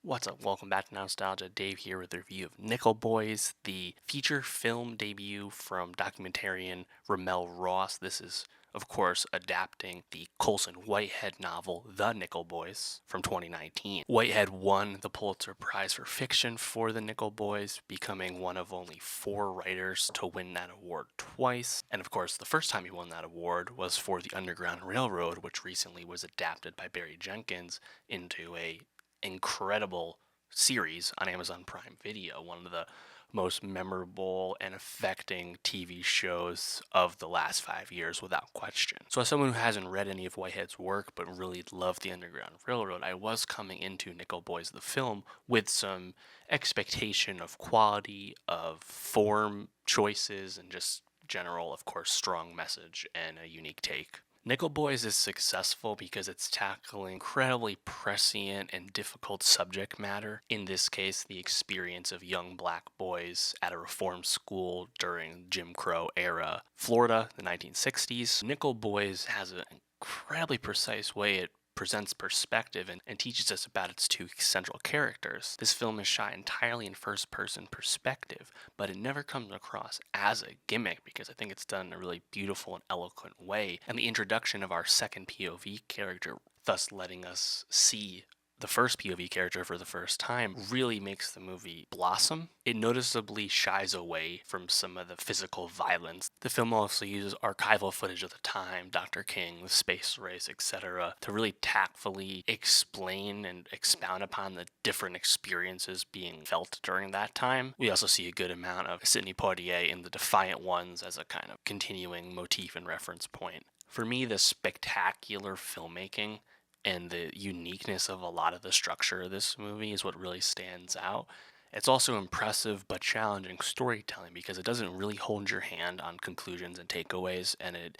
What's up? Welcome back to Nowstalgia. Dave here with a review of Nickel Boys, the feature film debut from documentarian RaMell Ross. This is, of course, adapting the Colson Whitehead novel, The Nickel Boys, from 2019. Whitehead won the Pulitzer Prize for Fiction for The Nickel Boys, becoming one of only 4 writers to win that award twice. And of course, the first time he won that award was for The Underground Railroad, which recently was adapted by Barry Jenkins into a incredible series on Amazon Prime Video, one of the most memorable and affecting TV shows of the last 5 years without question. So as someone who hasn't read any of Whitehead's work but really loved The Underground Railroad, I was coming into Nickel Boys the film with some expectation of quality, of form choices, and just general, of course, strong message and a unique take. Nickel Boys is successful because it's tackling incredibly prescient and difficult subject matter. In this case, the experience of young black boys at a reform school during Jim Crow era Florida, the 1960s. Nickel Boys has an incredibly precise way it presents perspective and teaches us about its 2 central characters. This film is shot entirely in first-person perspective, but it never comes across as a gimmick because I think it's done in a really beautiful and eloquent way. And the introduction of our second POV character, thus letting us see the first POV character for the first time, really makes the movie blossom. It noticeably shies away from some of the physical violence. The film also uses archival footage of the time, Dr. King, the space race, etc., to really tactfully explain and expound upon the different experiences being felt during that time. We also see a good amount of Sidney Poitier in The Defiant Ones as a kind of continuing motif and reference point. For me, the spectacular filmmaking and the uniqueness of a lot of the structure of this movie is what really stands out. It's also impressive but challenging storytelling because it doesn't really hold your hand on conclusions and takeaways, and it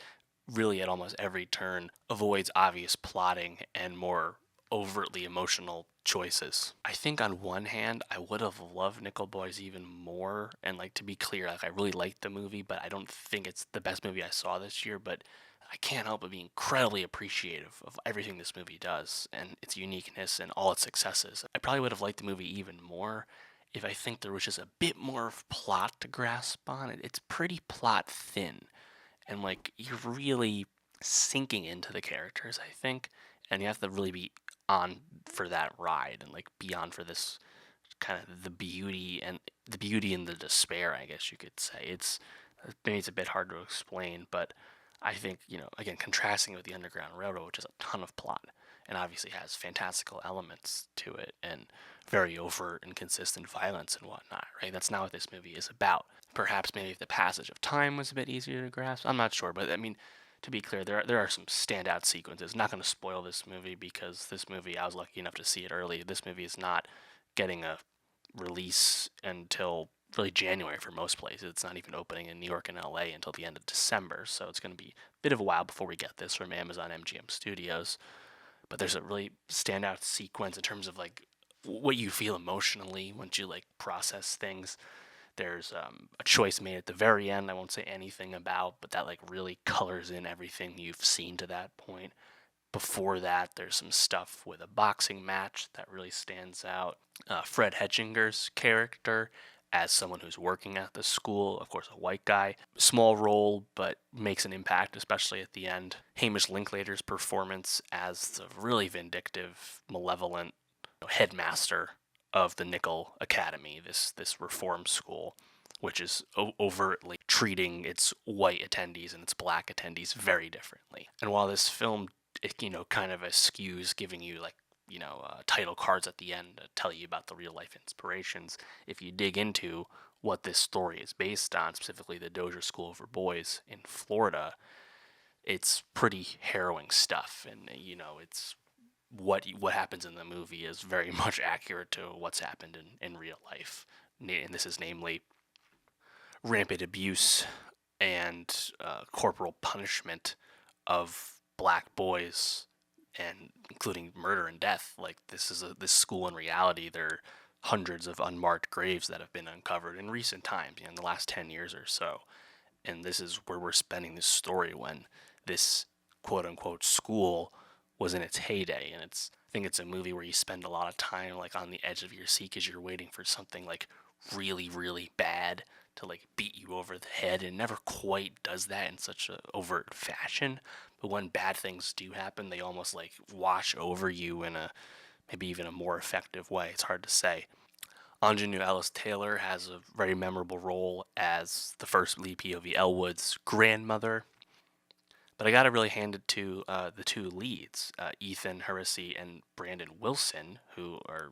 really at almost every turn avoids obvious plotting and more overtly emotional choices. I think on one hand, I would have loved Nickel Boys even more, and to be clear, I really liked the movie, but I don't think it's the best movie I saw this year, but I can't help but be incredibly appreciative of everything this movie does and its uniqueness and all its successes. I probably would have liked the movie even more if I think there was just a bit more of plot to grasp on it. It's pretty plot thin, and you're really sinking into the characters, I think, and you have to really be on for that ride and be on for this kind of the beauty and the despair, I guess you could say. Maybe it's a bit hard to explain, but I think, again, contrasting it with the Underground Railroad, which has a ton of plot and obviously has fantastical elements to it and very overt and consistent violence and whatnot, right? That's not what this movie is about. Perhaps maybe if the passage of time was a bit easier to grasp, I'm not sure, but I mean, to be clear, there are some standout sequences. Not going to spoil this movie because this movie, I was lucky enough to see it early. This movie is not getting a release until really January for most places. It's not even opening in New York and LA until the end of December, so it's going to be a bit of a while before we get this from Amazon MGM Studios. But there's a really standout sequence in terms of what you feel emotionally once you process things. There's a choice made at the very end I won't say anything about, but that really colors in everything you've seen to that point. Before that, there's some stuff with a boxing match that really stands out. Fred Hetchinger's character as someone who's working at the school, of course, a white guy. Small role, but makes an impact, especially at the end. Hamish Linklater's performance as the really vindictive, malevolent headmaster of the Nickel Academy, this reform school, which is overtly treating its white attendees and its black attendees very differently. And while this film, kind of eschews giving you title cards at the end to tell you about the real life inspirations, if you dig into what this story is based on, specifically the Dozier School for Boys in Florida, it's pretty harrowing stuff. And it's what happens in the movie is very much accurate to what's happened in real life. And this is namely rampant abuse and corporal punishment of black boys, and including murder and death. This school in reality, there are hundreds of unmarked graves that have been uncovered in recent times, in the last 10 years or so. And this is where we're spending this story when this quote unquote school was in its heyday, and I think it's a movie where you spend a lot of time like on the edge of your seat because you're waiting for something like really really bad to like beat you over the head, and never quite does that in such a overt fashion. But when bad things do happen, they almost like wash over you in a maybe even a more effective way. It's hard to say. Ingenue Ellis-Taylor has a very memorable role as the first lead POV Elwood's grandmother. But I got to really hand it to the two leads, Ethan Heresy and Brandon Wilson, who are,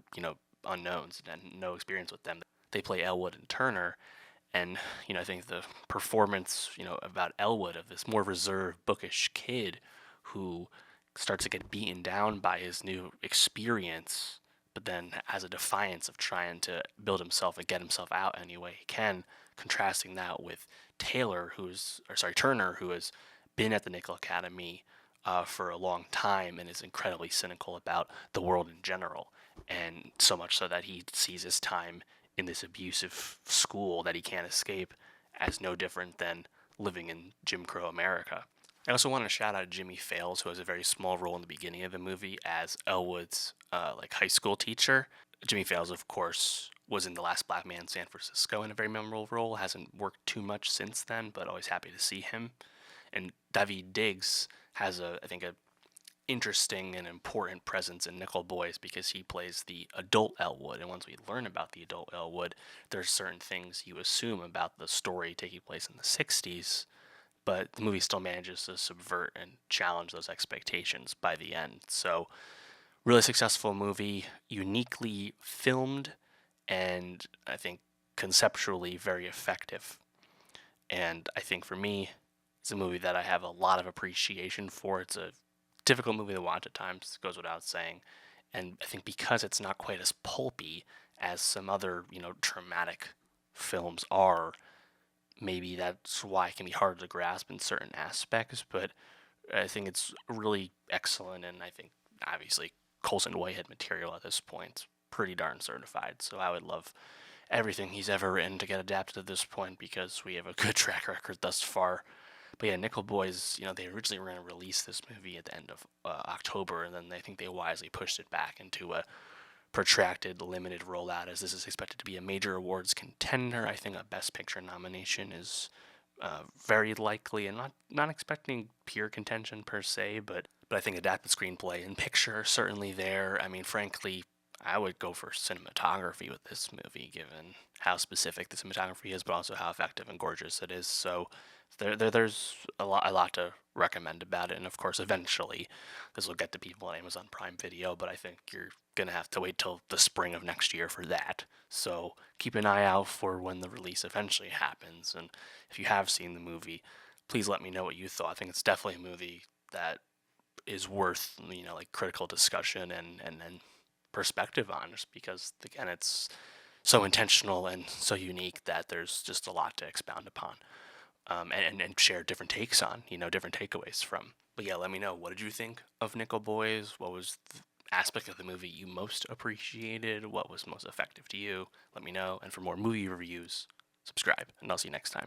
unknowns and no experience with them. They play Elwood and Turner. And, I think the performance, about Elwood, of this more reserved, bookish kid who starts to get beaten down by his new experience, but then has a defiance of trying to build himself and get himself out any way he can, contrasting that with Turner, who has been at the Nickel Academy for a long time and is incredibly cynical about the world in general, and so much so that he sees his time in this abusive school that he can't escape as no different than living in Jim Crow America. I also want to shout out Jimmy Fails, who has a very small role in the beginning of the movie as Elwood's high school teacher. Jimmy Fails, of course, was in The Last Black Man in San Francisco in a very memorable role. Hasn't worked too much since then, but always happy to see him. And Daveed Diggs has I think, a interesting and important presence in Nickel Boys because he plays the adult Elwood. And once we learn about the adult Elwood, there's certain things you assume about the story taking place in the 60s, but the movie still manages to subvert and challenge those expectations by the end. So, really successful movie, uniquely filmed, and I think conceptually very effective. And I think for me, it's a movie that I have a lot of appreciation for. It's a difficult movie to watch at times, goes without saying. And I think because it's not quite as pulpy as some other, traumatic films are, maybe that's why it can be hard to grasp in certain aspects. But I think it's really excellent, and I think obviously Colson Whitehead material at this point, pretty darn certified. So I would love everything he's ever written to get adapted at this point because we have a good track record thus far. But yeah, Nickel Boys, they originally were going to release this movie at the end of October, and then I think they wisely pushed it back into a protracted, limited rollout, as this is expected to be a major awards contender. I think a Best Picture nomination is very likely, and not expecting pure contention per se, but I think adapted screenplay and picture are certainly there. I mean, frankly, I would go for cinematography with this movie, given how specific the cinematography is, but also how effective and gorgeous it is. So there's a lot to recommend about it, and of course, eventually, this will get to people on Amazon Prime Video. But I think you're gonna have to wait till the spring of next year for that. So keep an eye out for when the release eventually happens. And if you have seen the movie, please let me know what you thought. I think it's definitely a movie that is worth like critical discussion and perspective on, just because again it's so intentional and so unique that there's just a lot to expound upon, and share different takes on, different takeaways from. But yeah, let me know, what did you think of Nickel Boys? What was the aspect of the movie you most appreciated? What was most effective to you? Let me know. And for more movie reviews, subscribe, and I'll see you next time.